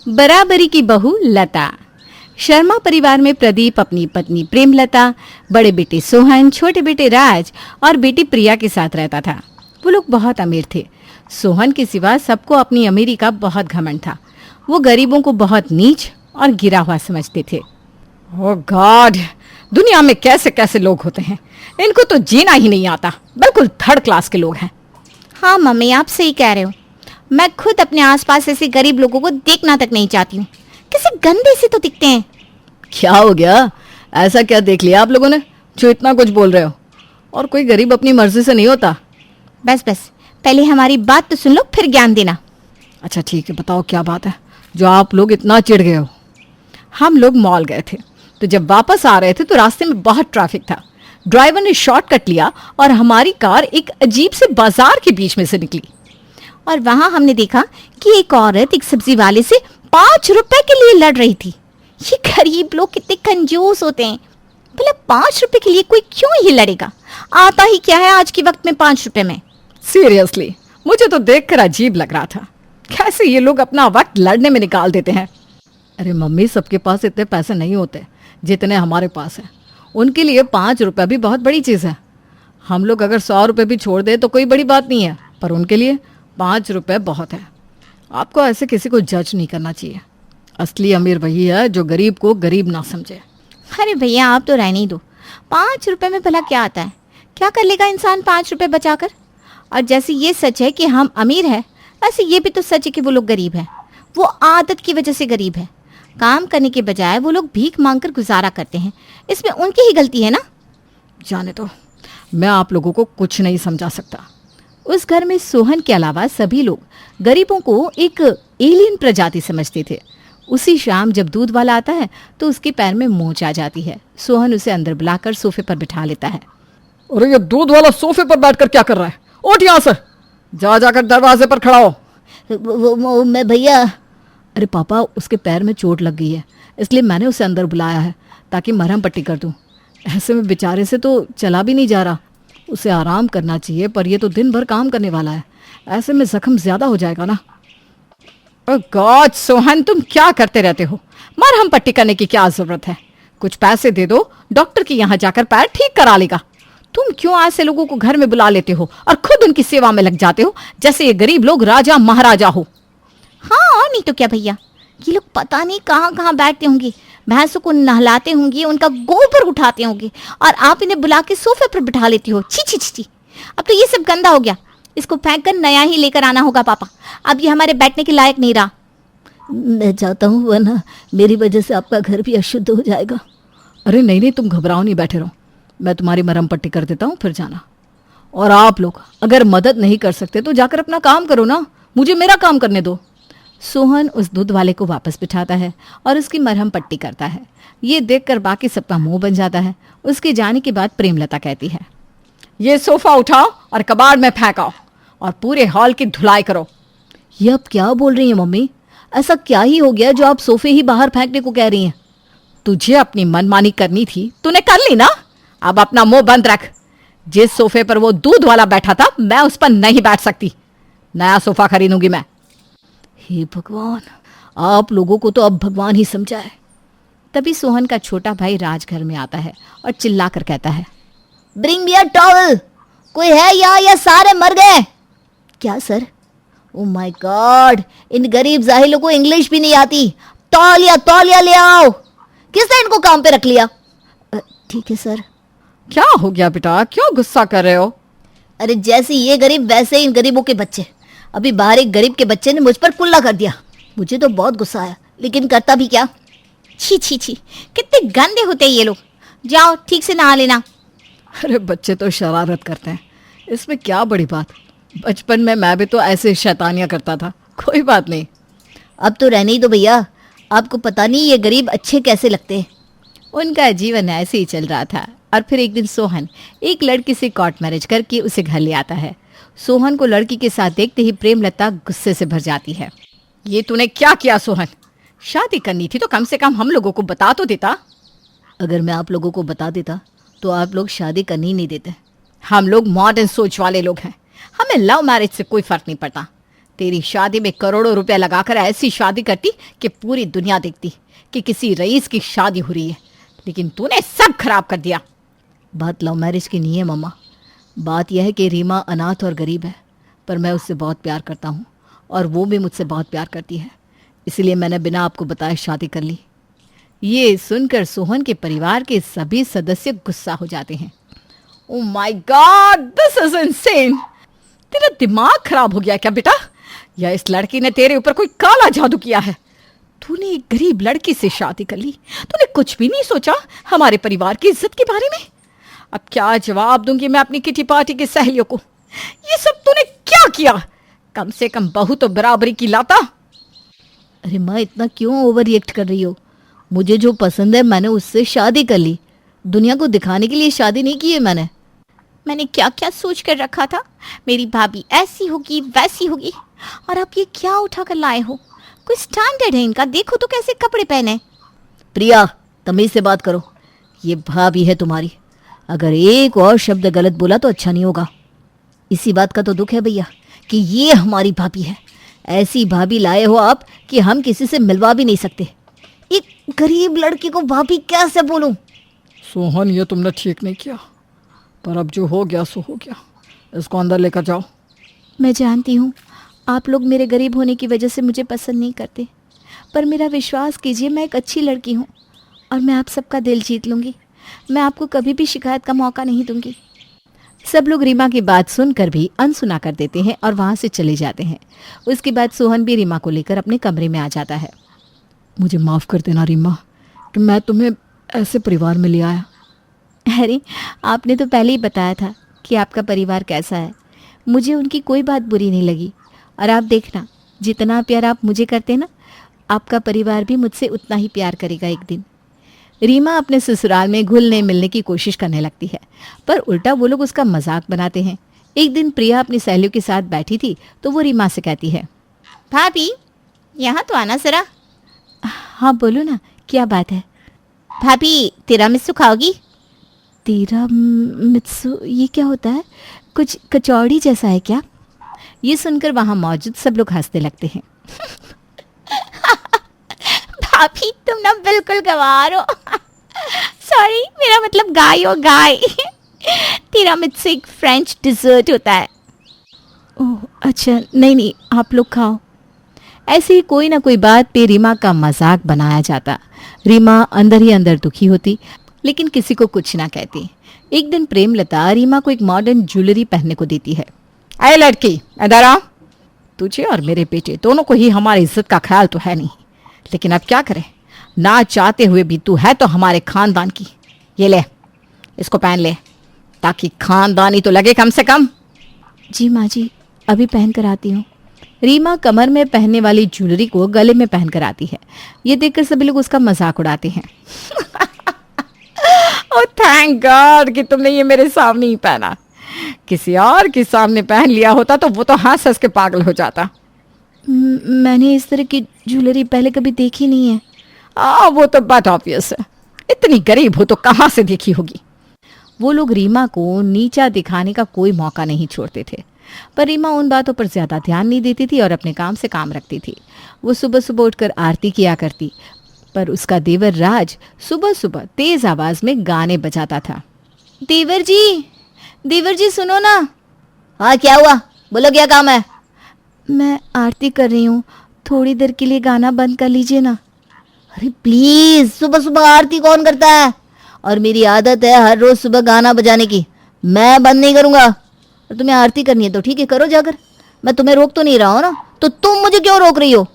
बराबरी की बहू लता। शर्मा परिवार में प्रदीप अपनी पत्नी प्रेमलता, बड़े बेटे सोहन, छोटे बेटे राज और बेटी प्रिया के साथ रहता था। वो लोग बहुत अमीर थे। सोहन के सिवा सबको अपनी अमीरी का बहुत घमंड था। वो गरीबों को बहुत नीच और गिरा हुआ समझते थे। ओह गॉड, दुनिया में कैसे कैसे लोग होते हैं, इनको तो जीना ही नहीं आता, बिल्कुल थर्ड क्लास के लोग हैं। हाँ मम्मी, आप सही कह रहे हो। मैं खुद अपने आसपास ऐसे गरीब लोगों को देखना तक नहीं चाहती हूँ। कैसे गंदे से तो दिखते हैं। क्या हो गया, ऐसा क्या देख लिया आप लोगों ने जो इतना कुछ बोल रहे हो? और कोई गरीब अपनी मर्जी से नहीं होता। बस बस, पहले हमारी बात तो सुन लो, फिर ज्ञान देना। अच्छा ठीक है, बताओ क्या बात है जो आप लोग इतना चिढ़ गए हो? हम लोग मॉल गए थे, तो जब वापस आ रहे थे तो रास्ते में बहुत ट्रैफिक था। ड्राइवर ने शॉर्टकट लिया और हमारी कार एक अजीब से बाजार के बीच में से निकली। और वहां हमने देखा कि एक औरत एक सब्जी वाले से 5 रुपए के लिए लड़ रही थी। ये गरीब लोग कितने कंजूस होते हैं। भला 5 रुपए के लिए कोई क्यों ही लड़ेगा? आता ही क्या है आज के वक्त में 5 रुपए में। सीरियसली मुझे तो देखकर अजीब लग रहा था, कैसे ये लोग अपना वक्त लड़ने में निकाल देते हैं। अरे मम्मी, सबके पास इतने पैसे नहीं होते जितने हमारे पास हैं। उनके लिए 5 रुपये भी बहुत बड़ी चीज़ है। हम लोग अगर 100 रुपये भी छोड़ दें तो कोई बड़ी बात नहीं है, पर उनके लिए 5 रुपये बहुत है। आपको ऐसे किसी को जज नहीं करना चाहिए। असली अमीर वही है जो गरीब को गरीब ना समझे। अरे भैया, आप तो रहने ही दो। 5 रुपए में भला क्या आता है? क्या कर लेगा इंसान 5 रुपए बचाकर? और जैसे ये सच है कि हम अमीर हैं, वैसे ये भी तो सच है कि वो लोग गरीब हैं। वो आदत की वजह से गरीब है। काम करने के बजाय वो लोग भीख मांगकर गुजारा करते हैं। इसमें उनकी ही गलती है ना? जाने दो, मैं आप लोगों को कुछ नहीं समझा सकता। उस घर में सोहन के अलावा सभी लोग गरीबों को एक एलियन प्रजाति समझते थे। उसी शाम जब दूध वाला आता है तो उसके पैर में मोच आ जाती है। सोहन उसे अंदर बुलाकर सोफे पर बिठा लेता है। अरे ये दूध वाला सोफे पर बैठकर क्या कर रहा है? उठ यहाँ से, जा जाकर दरवाजे पर खड़ा हो। मैं भैया। अरे पापा, उसके पैर में चोट लग गई है, इसलिए मैंने उसे अंदर बुलाया है ताकि मरहम पट्टी कर दूं। ऐसे में बेचारे से तो चला भी नहीं जा रहा। उसे आराम करना चाहिए, पर ये तो दिन भर काम करने वाला है। ऐसे में जख्म ज्यादा हो जाएगा ना। ओह गॉड सोहन, तुम क्या करते रहते हो? मरहम पट्टी करने की क्या जरूरत है? कुछ पैसे दे दो, डॉक्टर के यहाँ जाकर पैर ठीक करा लेगा। तुम क्यों ऐसे लोगों को घर में बुला लेते हो और खुद उनकी सेवा में लग जाते हो जैसे ये गरीब लोग राजा महाराजा हो? हाँ, और नहीं तो क्या भैया। ये लोग पता नहीं कहाँ कहाँ बैठते होंगे, भैंसों को नहलाते होंगे, उनका गोबर उठाते होंगे, और आप इन्हें बुला के सोफे पर बिठा लेती हो। छी छी छी। अब तो ये सब गंदा हो गया। इसको फेंक कर नया ही लेकर आना होगा पापा। अब ये हमारे बैठने के लायक नहीं रहा। मैं चाहता हूँ, वरना मेरी वजह से आपका घर भी अशुद्ध हो जाएगा। अरे नहीं नहीं, तुम घबराओ नहीं, बैठे रहो, मैं तुम्हारी मरहम पट्टी कर देता हूँ, फिर जाना। और आप लोग अगर मदद नहीं कर सकते तो जाकर अपना काम करो ना, मुझे मेरा काम करने दो। सोहन उस दूध वाले को वापस बिठाता है और उसकी मरहम पट्टी करता है। ये देखकर बाकी सबका मुंह बन जाता है। उसके जाने के बाद प्रेमलता कहती है, ये सोफा उठाओ और कबाड़ में फेंकाओ और पूरे हॉल की धुलाई करो। ये अब क्या बोल रही हैं मम्मी? ऐसा क्या ही हो गया जो आप सोफे ही बाहर फेंकने को कह रही हैं? तुझे अपनी मनमानी करनी थी, तूने कर ली ना। अब अपना मुंह बंद रख। जिस सोफे पर वो दूध वाला बैठा था, मैं उस पर नहीं बैठ सकती। नया सोफा खरीदूंगी मैं। हे भगवान, आप लोगों को तो अब भगवान ही समझा है। तभी सोहन का छोटा भाई राज घर में आता है और चिल्लाकर कहता है, ब्रिंग मी अ टॉवल। कोई है या सारे मर गए? क्या सर? ओह माय गॉड, इन गरीब जाहिलों को इंग्लिश भी नहीं आती। तौलिया ले आओ। किसने इनको काम पे रख लिया? ठीक है सर। क्या हो गया बेटा, क्यों गुस्सा कर रहे हो? अरे जैसे ये गरीब वैसे इन गरीबों के बच्चे। अभी बाहर एक गरीब के बच्चे ने मुझ पर कुल्ला कर दिया। मुझे तो बहुत गुस्सा आया, लेकिन करता भी क्या। छी छी छी, कितने गंदे होते हैं ये लोग। जाओ ठीक से नहा लेना। अरे बच्चे तो शरारत करते हैं, इसमें क्या बड़ी बात। बचपन में मैं भी तो ऐसे शैतानियां करता था, कोई बात नहीं। अब तो रहने ही दो भैया, आपको पता नहीं ये गरीब अच्छे कैसे लगते हैं। उनका जीवन ऐसे ही चल रहा था। और फिर एक दिन सोहन एक लड़की से कोर्ट मैरिज करके उसे घर ले आता है। सोहन को लड़की के साथ देखते ही प्रेमलता गुस्से से भर जाती है। ये तूने क्या किया सोहन? शादी करनी थी तो कम से कम हम लोगों को बता तो देता। अगर मैं आप लोगों को बता देता तो आप लोग शादी करनी ही नहीं देते। हम लोग मॉडर्न सोच वाले लोग हैं, हमें लव मैरिज से कोई फर्क नहीं पड़ता। तेरी शादी में करोड़ों रुपया लगाकर ऐसी शादी करती कि पूरी दुनिया देखती कि किसी रईस की शादी हो रही है, लेकिन तूने सब खराब कर दिया। बात लव मैरिज की नहीं है मम्मा। बात यह है कि रीमा अनाथ और गरीब है, पर मैं उससे बहुत प्यार करता हूँ और वो भी मुझसे बहुत प्यार करती है, इसलिए मैंने बिना आपको बताए शादी कर ली। ये सुनकर सोहन के परिवार के सभी सदस्य गुस्सा हो जाते हैं। Oh my God, this is insane. तेरा दिमाग खराब हो गया क्या बेटा? या इस लड़की ने तेरे ऊपर कोई काला जादू किया है? तूने एक गरीब लड़की से शादी कर ली, तूने कुछ भी नहीं सोचा हमारे परिवार की इज्जत के बारे में? अब क्या जवाब दूंगी मैं अपनी किटी पार्टी की सहेलियों को? ये सब तूने क्या किया? कम से कम बहू तो बराबरी की लाता। अरे माँ, इतना क्यों ओवर रिएक्ट कर रही हो? मुझे जो पसंद है मैंने उससे शादी कर ली। दुनिया को दिखाने के लिए शादी नहीं की है मैंने क्या क्या सोच कर रखा था, मेरी भाभी ऐसी होगी वैसी होगी, और आप ये क्या उठा कर लाए हो? कोई स्टैंडर्ड है इनका, देखो तो कैसे कपड़े पहने। प्रिया, तमीज से बात करो। ये भाभी है तुम्हारी, अगर एक और शब्द गलत बोला तो अच्छा नहीं होगा। इसी बात का तो दुख है भैया कि ये हमारी भाभी है। ऐसी भाभी लाए हो आप कि हम किसी से मिलवा भी नहीं सकते। एक गरीब लड़की को भाभी कैसे बोलूं? सोहन, ये तुमने ठीक नहीं किया, पर अब जो हो गया सो हो गया। इसको अंदर लेकर जाओ। मैं जानती हूँ आप लोग मेरे गरीब होने की वजह से मुझे पसंद नहीं करते, पर मेरा विश्वास कीजिए, मैं एक अच्छी लड़की हूँ और मैं आप सबका दिल जीत लूँगी। मैं आपको कभी भी शिकायत का मौका नहीं दूंगी। सब लोग रीमा की बात सुनकर भी अनसुना कर देते हैं और वहाँ से चले जाते हैं। उसके बाद सोहन भी रीमा को लेकर अपने कमरे में आ जाता है। मुझे माफ़ कर देना रीमा कि मैं तुम्हें ऐसे परिवार में ले आया। अरे, आपने तो पहले ही बताया था कि आपका परिवार कैसा है। मुझे उनकी कोई बात बुरी नहीं लगी, और आप देखना, जितना प्यार आप मुझे करते ना, आपका परिवार भी मुझसे उतना ही प्यार करेगा एक दिन। रीमा अपने ससुराल में घुलने मिलने की कोशिश करने लगती है, पर उल्टा वो लोग उसका मजाक बनाते हैं। एक दिन प्रिया अपनी सहेलियों के साथ बैठी थी तो वो रीमा से कहती है, भाभी यहाँ तो आना जरा। हाँ बोलो ना, क्या बात है? भाभी तिरामिसू खाओगी? तिरामिसू, ये क्या होता है? कुछ कचौड़ी जैसा है क्या? ये सुनकर वहाँ मौजूद सब लोग हंसने लगते हैं। भाभी तुम ना बिल्कुल गवार हो। सॉरी, मेरा मतलब गाय हो, गाय। तिरामिसू एक फ्रेंच डिजर्ट होता है। ओह अच्छा, नहीं, आप लोग खाओ। ऐसे ही कोई ना कोई बात पे रीमा का मजाक बनाया जाता। रीमा अंदर ही अंदर दुखी होती, लेकिन किसी को कुछ ना कहती। एक दिन प्रेमलता रीमा को एक मॉडर्न ज्वेलरी पहनने को देती है। अरे लड़की, इधर आ। तुझे और मेरे बेटे दोनों को ही हमारी इज्जत का ख्याल तो है नहीं, लेकिन अब क्या करें, ना चाहते हुए भी तू है तो हमारे खानदान की। ये ले, इसको पहन ले, ताकि खानदानी तो लगे कम से कम। जी माँ जी, अभी पहन कर आती हूँ। रीमा कमर में पहनने वाली ज्वेलरी को गले में पहन कर आती है। ये देखकर सभी लोग उसका मजाक उड़ाते हैं। ओह थैंक गॉड कि तुमने ये मेरे सामने ही पहना। किसी और के सामने पहन लिया होता तो वो तो हंस हंस के पागल हो जाता। मैंने इस तरह की ज्वेलरी पहले कभी देखी नहीं है। वो तो बात ऑब्वियस है, इतनी गरीब हो तो कहाँ से देखी होगी। वो लोग रीमा को नीचा दिखाने का कोई मौका नहीं छोड़ते थे, पर रीमा उन बातों पर ज्यादा ध्यान नहीं देती थी और अपने काम से काम रखती थी। वो सुबह सुबह उठकर आरती किया करती, पर उसका देवर राज सुबह सुबह तेज आवाज में गाने बजाता था। देवर जी सुनो ना। हाँ क्या हुआ, बोलो क्या काम है? मैं आरती कर रही हूँ, थोड़ी देर के लिए गाना बंद कर लीजिए ना। अरे प्लीज, सुबह सुबह आरती कौन करता है? और मेरी आदत है हर रोज सुबह गाना बजाने की, मैं बंद नहीं करूंगा। और तुम्हें आरती करनी है तो ठीक है, करो जाकर। मैं तुम्हें रोक तो नहीं रहा हूं ना, तो तुम मुझे क्यों रोक रही हो?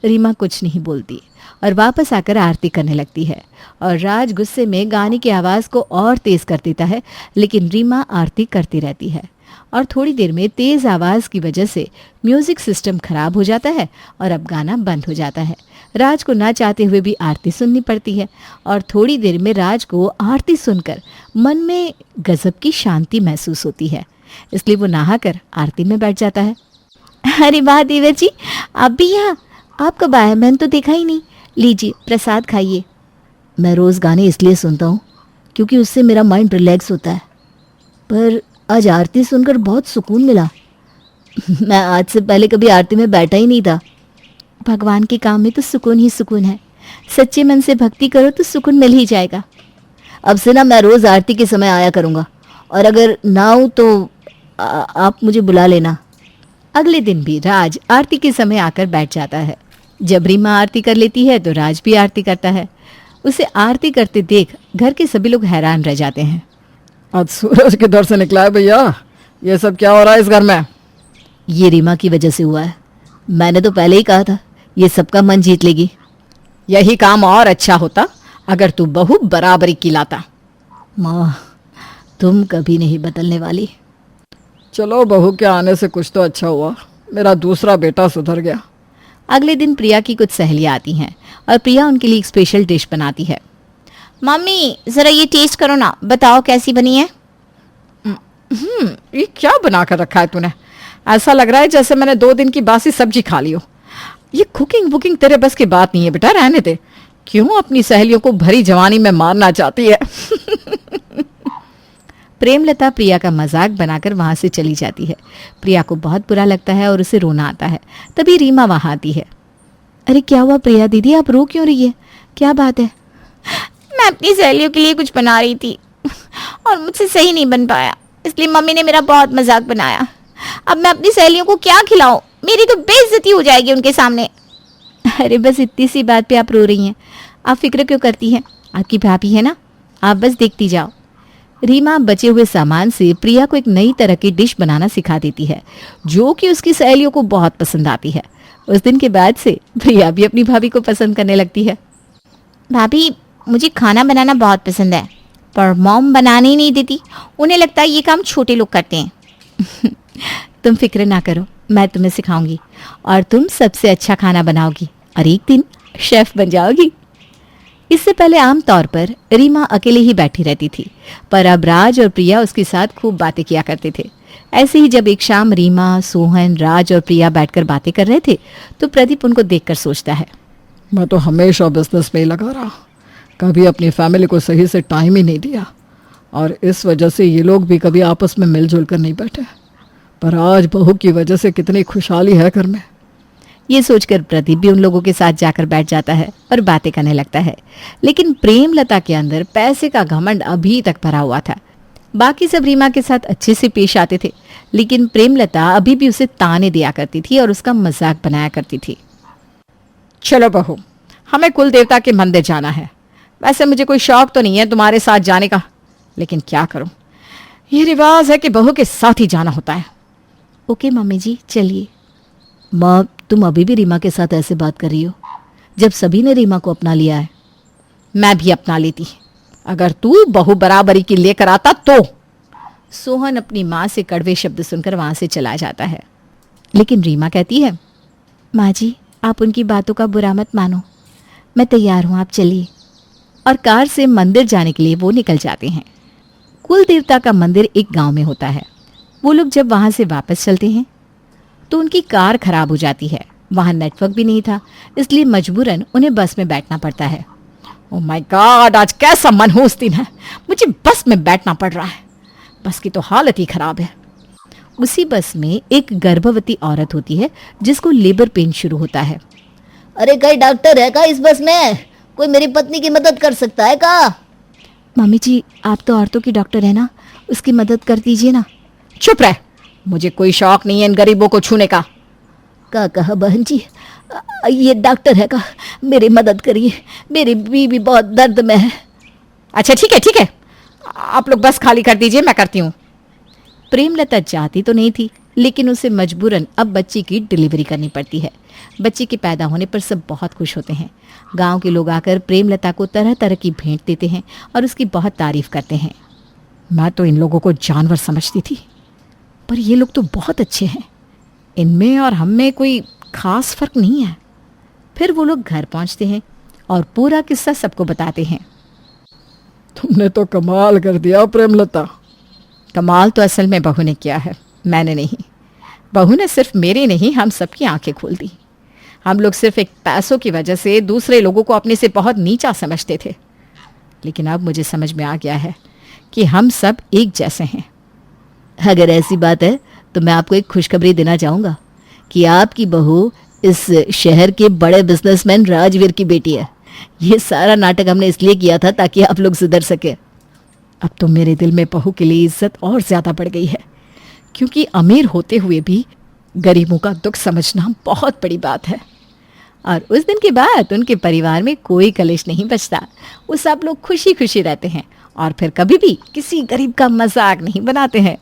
रीमा कुछ नहीं बोलती और वापस आकर आरती करने लगती है, और राज गुस्से में गाने की आवाज़ को और तेज कर देता है, लेकिन रीमा आरती करती रहती है। और थोड़ी देर में तेज़ आवाज़ की वजह से म्यूज़िक सिस्टम खराब हो जाता है और अब गाना बंद हो जाता है। राज को ना चाहते हुए भी आरती सुननी पड़ती है, और थोड़ी देर में राज को आरती सुनकर मन में गजब की शांति महसूस होती है, इसलिए वो नहाकर आरती में बैठ जाता है। अरे वाह देवर जी, आप भी यहाँ? आप कब आए? मैंने तो देखा ही नहीं। लीजिए प्रसाद खाइए। मैं रोज़ गाने इसलिए सुनता हूँ क्योंकि उससे मेरा माइंड रिलैक्स होता है, पर आज आरती सुनकर बहुत सुकून मिला। मैं आज से पहले कभी आरती में बैठा ही नहीं था। भगवान के काम में तो सुकून ही सुकून है। सच्चे मन से भक्ति करो तो सुकून मिल ही जाएगा। अब से ना मैं रोज आरती के समय आया करूंगा, और अगर ना हूं तो आप मुझे बुला लेना। अगले दिन भी राज आरती के समय आकर बैठ जाता है। जब रीमा आरती कर लेती है तो राज भी आरती करता है। उसे आरती करते देख घर के सभी लोग हैरान रह जाते हैं। आज सूरज किधर से निकला है भैया? ये सब क्या हो रहा है इस घर में? ये रीमा की वजह से हुआ है। मैंने तो पहले ही कहा था ये सबका मन जीत लेगी। यही काम और अच्छा होता अगर तू बहू बराबरी की लाता। माँ, तुम कभी नहीं बदलने वाली। चलो, बहू के आने से कुछ तो अच्छा हुआ, मेरा दूसरा बेटा सुधर गया। अगले दिन प्रिया की कुछ सहेलियां आती हैं और प्रिया उनके लिए एक स्पेशल डिश बनाती है। मम्मी जरा ये टेस्ट करो ना, बताओ कैसी बनी है। ये क्या बना कर रखा है तूने? ऐसा लग रहा है जैसे मैंने 2 दिन की बासी सब्जी खा ली हो। ये कुकिंग वुकिंग तेरे बस की बात नहीं है बेटा, रहने दे। क्यों अपनी सहेलियों को भरी जवानी में मारना चाहती है? प्रेमलता प्रिया का मजाक बनाकर वहां से चली जाती है। प्रिया को बहुत बुरा लगता है और उसे रोना आता है। तभी रीमा वहां आती है। अरे क्या हुआ प्रिया दीदी, आप रो क्यों रही है? क्या बात है? मैं अपनी सहेलियों के लिए कुछ बना रही थी और मुझसे सही नहीं बन पाया, इसलिए मम्मी ने मेरा बहुत मजाक बनाया। अब मैं अपनी सहेलियों को क्या खिलाऊं? मेरी तो बेइज्जती हो जाएगी उनके सामने। अरे बस इतनी सी बात पे आप रो रही हैं, आप फिक्र क्यों करती हैं? आपकी भाभी है ना, आप बस देखती जाओ। रीमा बचे हुए सामान से प्रिया को एक नई तरह की डिश बनाना सिखा देती है, जो कि उसकी सहेलियों को बहुत पसंद आती है। उस दिन के बाद से प्रिया भी अपनी भाभी को पसंद करने लगती है। भाभी, मुझे खाना बनाना बहुत पसंद है, पर मॉम बनाने ही नहीं देती। उन्हें लगता है ये काम छोटे लोग करते हैं। तुम फिक्र ना करो, मैं तुम्हें सिखाऊंगी और तुम सबसे अच्छा खाना बनाओगी और एक दिन शेफ बन जाओगी। इससे पहले आम तौर पर रीमा अकेले ही बैठी रहती थी, पर अब राज और प्रिया उसके साथ खूब बातें किया करते थे। ऐसे ही जब एक शाम रीमा, सोहन, राज और प्रिया बैठकर बातें कर रहे थे तो प्रदीप उनको देखकर सोचता है, मैं तो हमेशा बिजनेस में ही लगा रहा, कभी अपनी फैमिली को सही से टाइम ही नहीं दिया, और इस वजह से ये लोग भी कभी आपस में मिलजुल कर नहीं बैठे। पर आज बहू की वजह से कितनी खुशहाली है घर में। ये सोचकर प्रदीप भी उन लोगों के साथ जाकर बैठ जाता है और बातें करने लगता है। लेकिन प्रेमलता के अंदर पैसे का घमंड अभी तक भरा हुआ था। बाकी सब रीमा के साथ अच्छे से पेश आते थे, लेकिन प्रेमलता अभी भी उसे ताने दिया करती थी और उसका मजाक बनाया करती थी। चलो बहू, हमें कुल देवता के मंदिर जाना है। वैसे मुझे कोई शौक तो नहीं है तुम्हारे साथ जाने का, लेकिन क्या करूं, ये रिवाज है कि बहू के साथ ही जाना होता है। ओके मम्मी जी, चलिए। माँ, तुम अभी भी रीमा के साथ ऐसे बात कर रही हो जब सभी ने रीमा को अपना लिया है। मैं भी अपना लेती, अगर तू बहू बराबरी की लेकर आता तो। सोहन अपनी माँ से कड़वे शब्द सुनकर वहां से चला जाता है। लेकिन रीमा कहती है, माँ जी आप उनकी बातों का बुरा मत मानो, मैं तैयार हूँ, आप चलिए। और कार से मंदिर जाने के लिए वो निकल जाते हैं। कुल देवता का मंदिर एक गांव में होता है। वो लोग जब वहां से वापस चलते हैं तो उनकी कार खराब हो जाती है। वहां नेटवर्क भी नहीं था, इसलिए मजबूरन उन्हें बस में बैठना पड़ता है। ओह माय गॉड, आज कैसा मनहूस दिन है, मुझे बस में बैठना पड़ रहा है। बस की तो हालत ही खराब है। उसी बस में एक गर्भवती औरत होती है जिसको लेबर पेन शुरू होता है। अरे कई डॉक्टर है का इस बस में? कोई मेरी पत्नी की मदद कर सकता है का? मम्मी जी आप तो औरतों की डॉक्टर है ना, उसकी मदद कर दीजिए ना। चुप रह, मुझे कोई शौक नहीं है इन गरीबों को छूने का। का कहा बहन जी, ये डॉक्टर है का, मेरी मदद करिए, मेरी बीवी बहुत दर्द में है। अच्छा ठीक है ठीक है, आप लोग बस खाली कर दीजिए, मैं करती हूँ। प्रेमलता चाहती तो नहीं थी, लेकिन उसे मजबूरन अब बच्ची की डिलीवरी करनी पड़ती है। बच्चे के पैदा होने पर सब बहुत खुश होते हैं। गांव के लोग आकर प्रेमलता को तरह तरह की भेंट देते हैं और उसकी बहुत तारीफ करते हैं। मैं तो इन लोगों को जानवर समझती थी, पर ये लोग तो बहुत अच्छे हैं, इनमें और हम में कोई खास फर्क नहीं है। फिर वो लोग घर पहुंचते हैं और पूरा किस्सा सबको बताते हैं। तुमने तो कमाल कर दिया प्रेमलता। कमाल तो असल में बहू ने किया है, मैंने नहीं। बहू ने सिर्फ मेरी नहीं, हम सबकी आंखें खोल दी। हम लोग सिर्फ एक पैसों की वजह से दूसरे लोगों को अपने से बहुत नीचा समझते थे, लेकिन अब मुझे समझ में आ गया है कि हम सब एक जैसे हैं। अगर ऐसी बात है तो मैं आपको एक खुशखबरी देना चाहूँगा कि आपकी बहू इस शहर के बड़े बिजनेसमैन राजवीर की बेटी है। ये सारा नाटक हमने इसलिए किया था ताकि आप लोग सुधर सके। अब तो मेरे दिल में बहू के लिए इज्जत और ज़्यादा बढ़ गई है, क्योंकि अमीर होते हुए भी गरीबों का दुख समझना बहुत बड़ी बात है। और उस दिन के बाद उनके परिवार में कोई कलेश नहीं बचता। वो सब लोग खुशी खुशी रहते हैं और फिर कभी भी किसी गरीब का मजाक नहीं बनाते हैं।